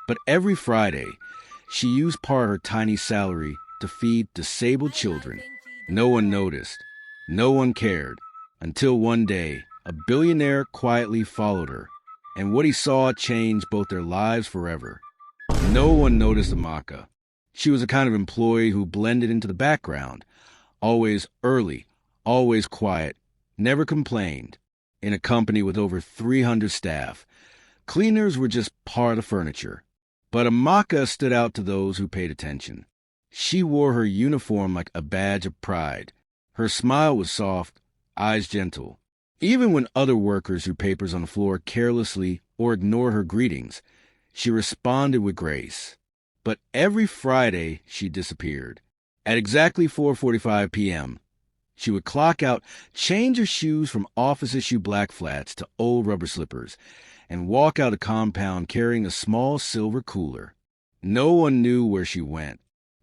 But every Friday, she used part of her tiny salary to feed disabled children. No one noticed. No one cared. Until one day, a billionaire quietly followed her, and what he saw changed both their lives forever. No one noticed Amaka. She was a kind of employee who blended into the background, always early, always quiet, never complained. In a company with over 300 staff, cleaners were just part of the furniture. But Amaka stood out to those who paid attention. She wore her uniform like a badge of pride. Her smile was soft, eyes gentle. Even when other workers threw papers on the floor carelessly or ignored her greetings, she responded with grace. But every Friday, she disappeared. At exactly 4:45 p.m., she would clock out, change her shoes from office-issue black flats to old rubber slippers, and walk out the compound carrying a small silver cooler. No one knew where she went.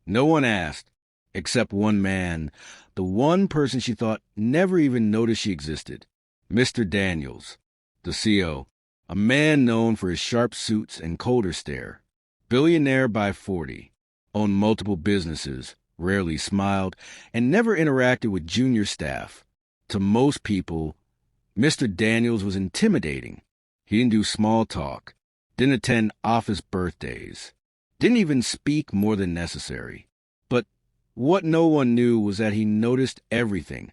No one asked, except one man, the one person she thought never even noticed she existed. Mr. Daniels, the CO, a man known for his sharp suits and colder stare. Billionaire by 40, owned multiple businesses, rarely smiled, and never interacted with junior staff. To most people, Mr. Daniels was intimidating. He didn't do small talk, didn't attend office birthdays, didn't even speak more than necessary. But what no one knew was that he noticed everything,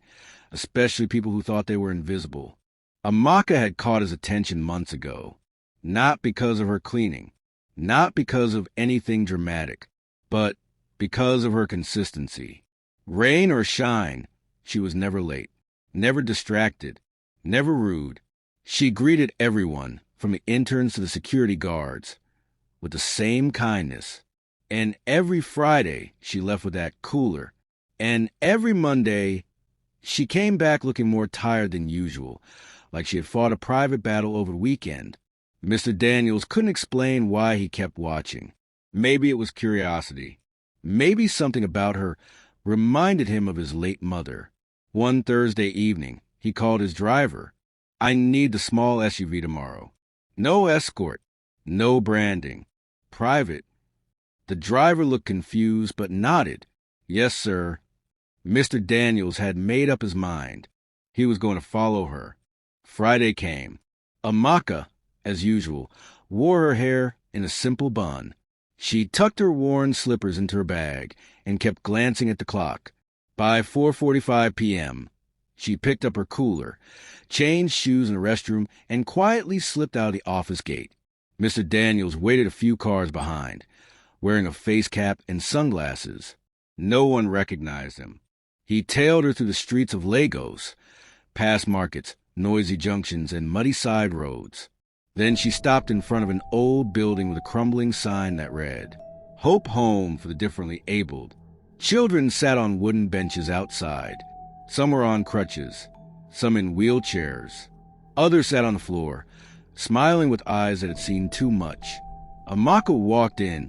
especially people who thought they were invisible. Amaka had caught his attention months ago, not because of her cleaning, not because of anything dramatic, but because of her consistency. Rain or shine, she was never late, never distracted, never rude. She greeted everyone, from the interns to the security guards, with the same kindness. And every Friday, she left with that cooler. And every Monday, she came back looking more tired than usual, like she had fought a private battle over the weekend. Mr. Daniels couldn't explain why he kept watching. Maybe it was curiosity. Maybe something about her reminded him of his late mother. One Thursday evening, he called his driver. "I need the small SUV tomorrow. No escort, no branding. Private." The driver looked confused but nodded. "Yes, sir." Mr. Daniels had made up his mind. He was going to follow her. Friday came. Amaka, as usual, wore her hair in a simple bun. She tucked her worn slippers into her bag and kept glancing at the clock. By 4:45 p.m., she picked up her cooler, changed shoes in the restroom, and quietly slipped out of the office gate. Mr. Daniels waited a few cars behind, wearing a face cap and sunglasses. No one recognized him. He tailed her through the streets of Lagos, past markets, noisy junctions, and muddy side roads. Then she stopped in front of an old building with a crumbling sign that read, "Hope Home for the Differently Abled." Children sat on wooden benches outside. Some were on crutches, some in wheelchairs. Others sat on the floor, smiling with eyes that had seen too much. Amaka walked in,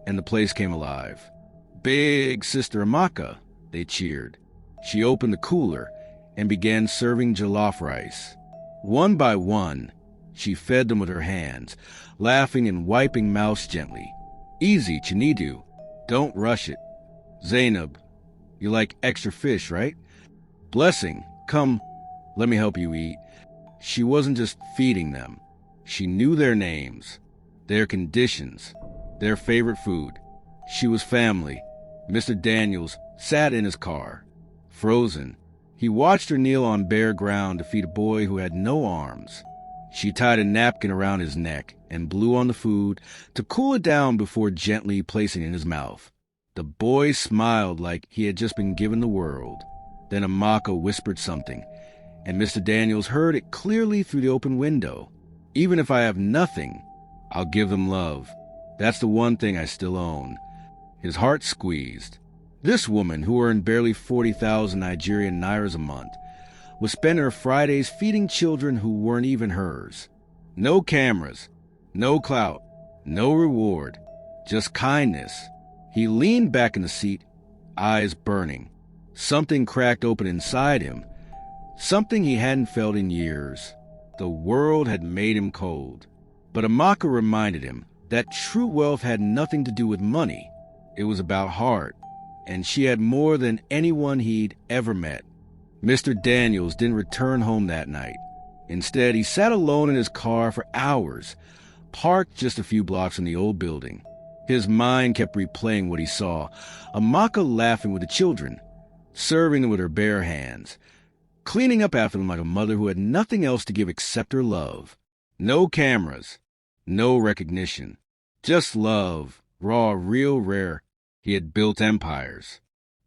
and the place came alive. "Big Sister Amaka," they cheered. She opened the cooler and began serving jollof rice. One by one, she fed them with her hands, laughing and wiping mouths gently. "Easy, Chinidu. Don't rush it. Zainab, you like extra fish, right? Blessing, come, let me help you eat." She wasn't just feeding them. She knew their names, their conditions, their favorite food. She was family. Mr. Daniels sat in his car, frozen. He watched her kneel on bare ground to feed a boy who had no arms. She tied a napkin around his neck and blew on the food to cool it down before gently placing it in his mouth. The boy smiled like he had just been given the world. Then Amaka whispered something, and Mr. Daniels heard it clearly through the open window. "Even if I have nothing, I'll give them love. That's the one thing I still own." His heart squeezed. This woman, who earned barely 40,000 Nigerian nairas a month, was spending her Fridays feeding children who weren't even hers. No cameras, no clout, no reward, just kindness. He leaned back in the seat, eyes burning. Something cracked open inside him, something he hadn't felt in years. The world had made him cold. But Amaka reminded him, that true wealth had nothing to do with money. It was about heart, and she had more than anyone he'd ever met. Mr. Daniels didn't return home that night. Instead, he sat alone in his car for hours, parked just a few blocks from the old building. His mind kept replaying what he saw. Amaka laughing with the children, serving them with her bare hands, cleaning up after them like a mother who had nothing else to give except her love. No cameras, no recognition, just love, raw, real, rare. He had built empires,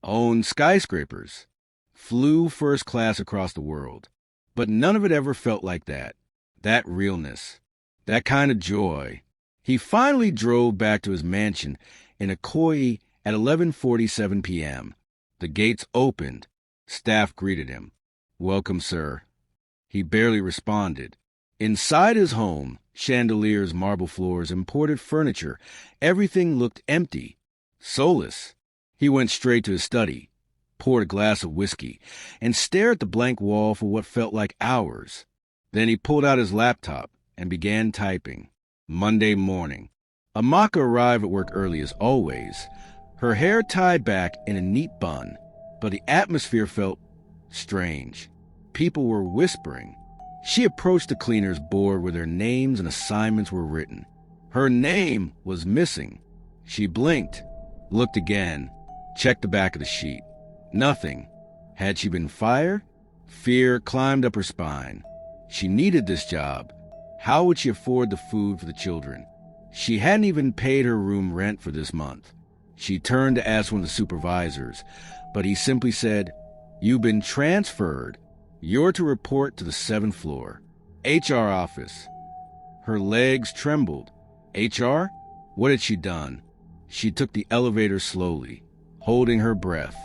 owned skyscrapers, flew first class across the world. But none of it ever felt like that. That realness. That kind of joy. He finally drove back to his mansion in Akoi at 11:47 p.m. The gates opened. Staff greeted him. "Welcome, sir." He barely responded. Inside his home, chandeliers, marble floors, imported furniture, everything looked empty, soulless. He went straight to his study, poured a glass of whiskey, and stared at the blank wall for what felt like hours. Then he pulled out his laptop and began typing. Monday morning. Amaka arrived at work early as always, her hair tied back in a neat bun, but the atmosphere felt strange. People were whispering. She approached the cleaner's board where their names and assignments were written. Her name was missing. She blinked, looked again, checked the back of the sheet. Nothing. Had she been fired? Fear climbed up her spine. She needed this job. How would she afford the food for the children? She hadn't even paid her room rent for this month. She turned to ask one of the supervisors, but he simply said, "You've been transferred. You're to report to the 7th floor. HR office." Her legs trembled. HR? What had she done? She took the elevator slowly, holding her breath.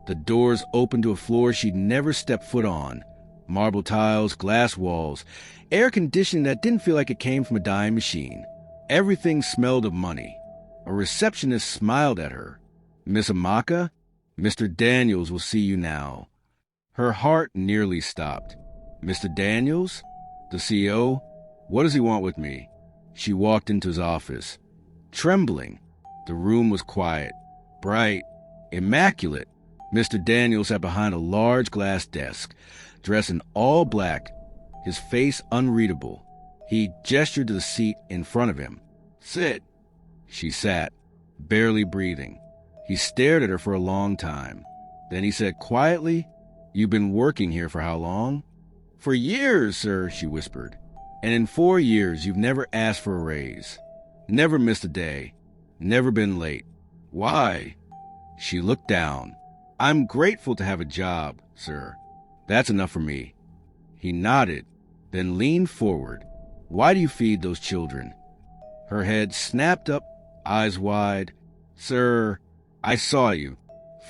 The doors opened to a floor she'd never stepped foot on. Marble tiles, glass walls, air conditioning that didn't feel like it came from a dying machine. Everything smelled of money. A receptionist smiled at her. "Miss Amaka, Mr. Daniels will see you now." Her heart nearly stopped. "Mr. Daniels? The CEO? What does he want with me?" She walked into his office, trembling. The room was quiet, bright, immaculate. Mr. Daniels sat behind a large glass desk, dressed in all black, his face unreadable. He gestured to the seat in front of him. "Sit." She sat, barely breathing. He stared at her for a long time. Then he said quietly, "You've been working here for how long?" "For years, sir," she whispered. "And in 4 years, you've never asked for a raise. Never missed a day. Never been late. Why?" She looked down. "I'm grateful to have a job, sir. That's enough for me." He nodded, then leaned forward. "Why do you feed those children?" Her head snapped up, eyes wide. "Sir, I saw you.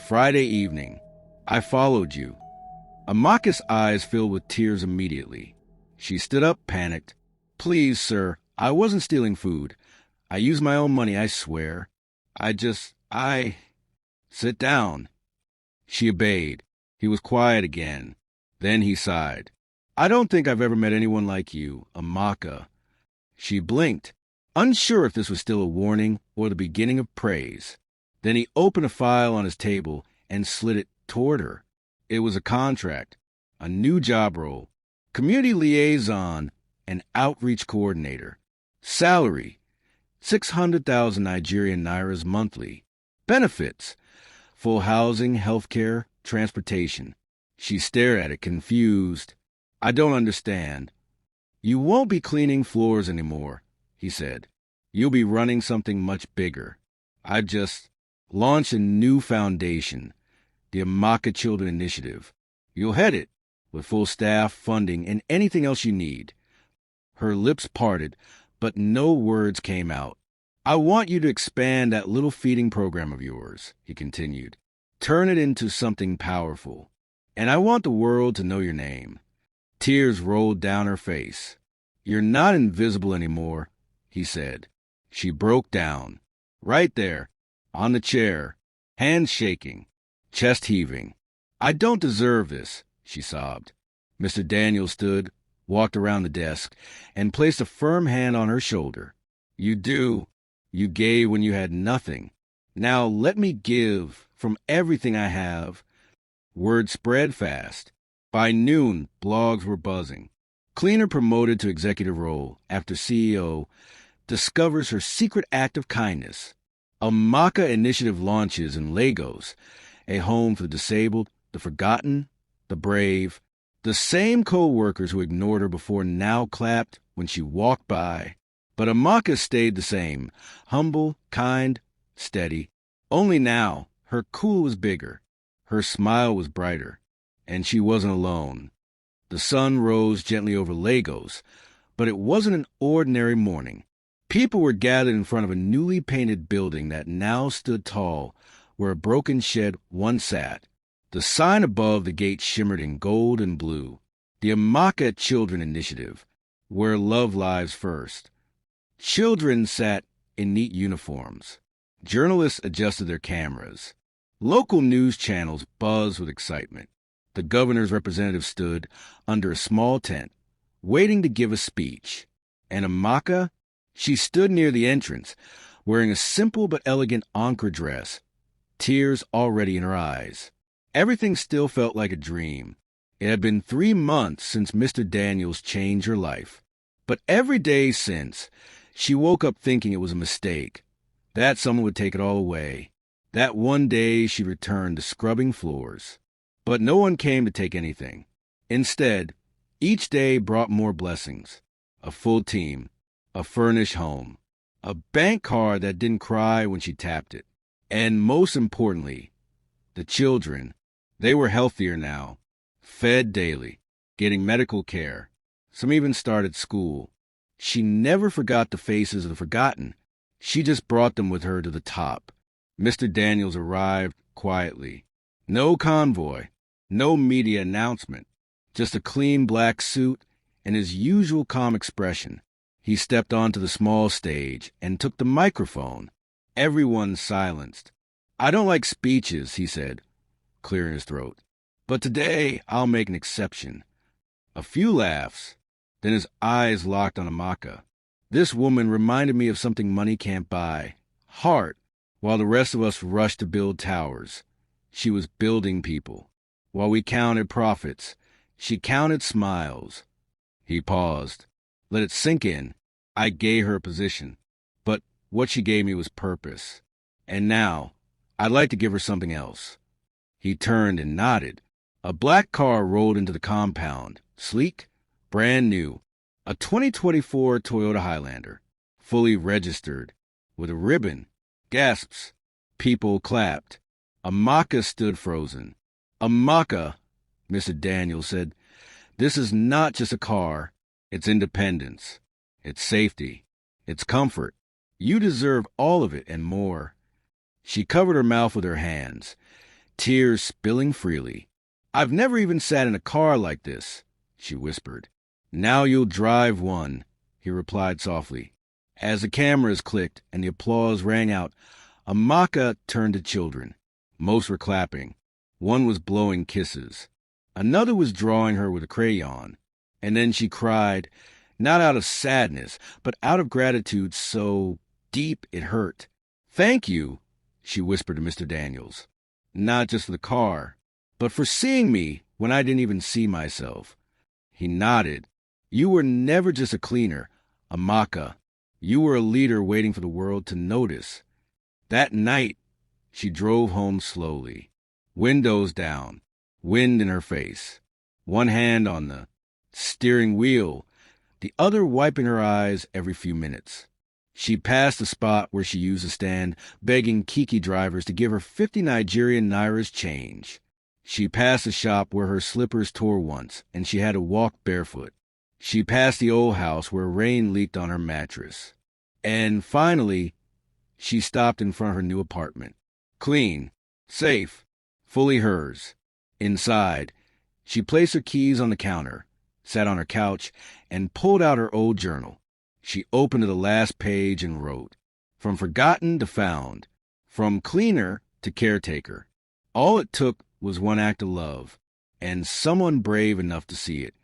Friday evening. I followed you." Amaka's eyes filled with tears immediately. She stood up, panicked. "Please, sir, I wasn't stealing food. I used my own money, I swear. I... Sit down." She obeyed. He was quiet again. Then he sighed. "I don't think I've ever met anyone like you, Amaka." She blinked, unsure if this was still a warning or the beginning of praise. Then he opened a file on his table and slid it toward her. It was a contract, a new job role, community liaison and outreach coordinator. Salary, 600,000 Nigerian nairas monthly. Benefits, full housing, health care, transportation. She stared at it, confused. "I don't understand." "You won't be cleaning floors anymore," he said. "You'll be running something much bigger. I've just launched a new foundation, the Amaka Children Initiative. You'll head it, with full staff, funding, and anything else you need." Her lips parted, but no words came out. "I want you to expand that little feeding program of yours," he continued. "Turn it into something powerful. And I want the world to know your name." Tears rolled down her face. "You're not invisible anymore," he said. She broke down. Right there, on the chair, hands shaking, chest heaving. "I don't deserve this," she sobbed. Mr. Daniels stood, walked around the desk, and placed a firm hand on her shoulder. "You do. You gave when you had nothing. Now let me give from everything I have. Word spread fast. By noon, blogs were buzzing. Cleaner promoted to executive role after CEO discovers her secret act of kindness. A Maca initiative launches in Lagos, a home for the disabled, the forgotten, the brave. The same co-workers who ignored her before now clapped when she walked by. But Amaka stayed the same, humble, kind, steady. Only now, her cool was bigger, her smile was brighter, and she wasn't alone. The sun rose gently over Lagos, but it wasn't an ordinary morning. People were gathered in front of a newly painted building that now stood tall, where a broken shed once sat. The sign above the gate shimmered in gold and blue. The Amaka Children Initiative, where love lives first. Children sat in neat uniforms. Journalists adjusted their cameras. Local news channels buzzed with excitement. The governor's representative stood under a small tent, waiting to give a speech. And Amaka, she stood near the entrance, wearing a simple but elegant Ankara dress, tears already in her eyes. Everything still felt like a dream. It had been 3 months since Mr. Daniels changed her life. But every day since, she woke up thinking it was a mistake, that someone would take it all away, that one day she returned to scrubbing floors. But no one came to take anything. Instead, each day brought more blessings. A full team, a furnished home, a bank card that didn't cry when she tapped it. And most importantly, the children, they were healthier now, fed daily, getting medical care. Some even started school. She never forgot the faces of the forgotten. She just brought them with her to the top. Mr. Daniels arrived quietly. No convoy, no media announcement, just a clean black suit and his usual calm expression. He stepped onto the small stage and took the microphone. Everyone silenced. "I don't like speeches," he said, clearing his throat. "But today I'll make an exception." A few laughs. Then his eyes locked on Amaka. This woman reminded me of something money can't buy. Heart. While the rest of us rushed to build towers, she was building people. While we counted profits, she counted smiles. He paused. Let it sink in. I gave her a position, but what she gave me was purpose. And now, I'd like to give her something else. He turned and nodded. A black car rolled into the compound, sleek, brand new, a 2024 Toyota Highlander, fully registered, with a ribbon. Gasps. People clapped. Amaka stood frozen. "Amaka," Mr. Daniels said, "this is not just a car. It's independence. It's safety. It's comfort. You deserve all of it and more." She covered her mouth with her hands, tears spilling freely. "I've never even sat in a car like this," she whispered. "Now you'll drive one," he replied softly. As the cameras clicked and the applause rang out, Amaka turned to children. Most were clapping. One was blowing kisses. Another was drawing her with a crayon. And then she cried, not out of sadness, but out of gratitude so deep it hurt. "Thank you," she whispered to Mr. Daniels. "Not just for the car, but for seeing me when I didn't even see myself." He nodded. "You were never just a cleaner, Amaka. You were a leader waiting for the world to notice." That night, she drove home slowly, windows down, wind in her face, one hand on the steering wheel, the other wiping her eyes every few minutes. She passed the spot where she used to stand, begging Kiki drivers to give her 50 Nigerian nairas change. She passed the shop where her slippers tore once, and she had to walk barefoot. She passed the old house where rain leaked on her mattress. And finally, she stopped in front of her new apartment. Clean, safe, fully hers. Inside, she placed her keys on the counter, sat on her couch, and pulled out her old journal. She opened to the last page and wrote, "From forgotten to found, from cleaner to caretaker." All it took was one act of love, and someone brave enough to see it.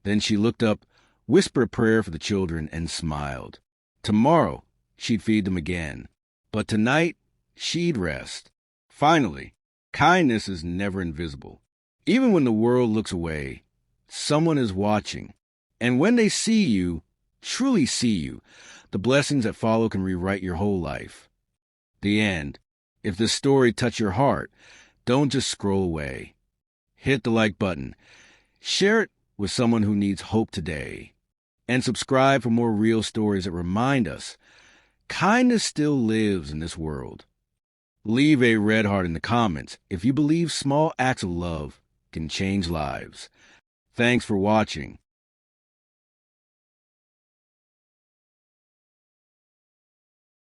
Then she looked up, whispered a prayer for the children, and smiled. Tomorrow, she'd feed them again. But tonight, she'd rest. Finally, kindness is never invisible. Even when the world looks away, someone is watching. And when they see you, truly see you, the blessings that follow can rewrite your whole life. The end. If this story touched your heart, don't just scroll away. Hit the like button. Share it with someone who needs hope today. And subscribe for more real stories that remind us kindness still lives in this world. Leave a red heart in the comments if you believe small acts of love can change lives. Thanks for watching.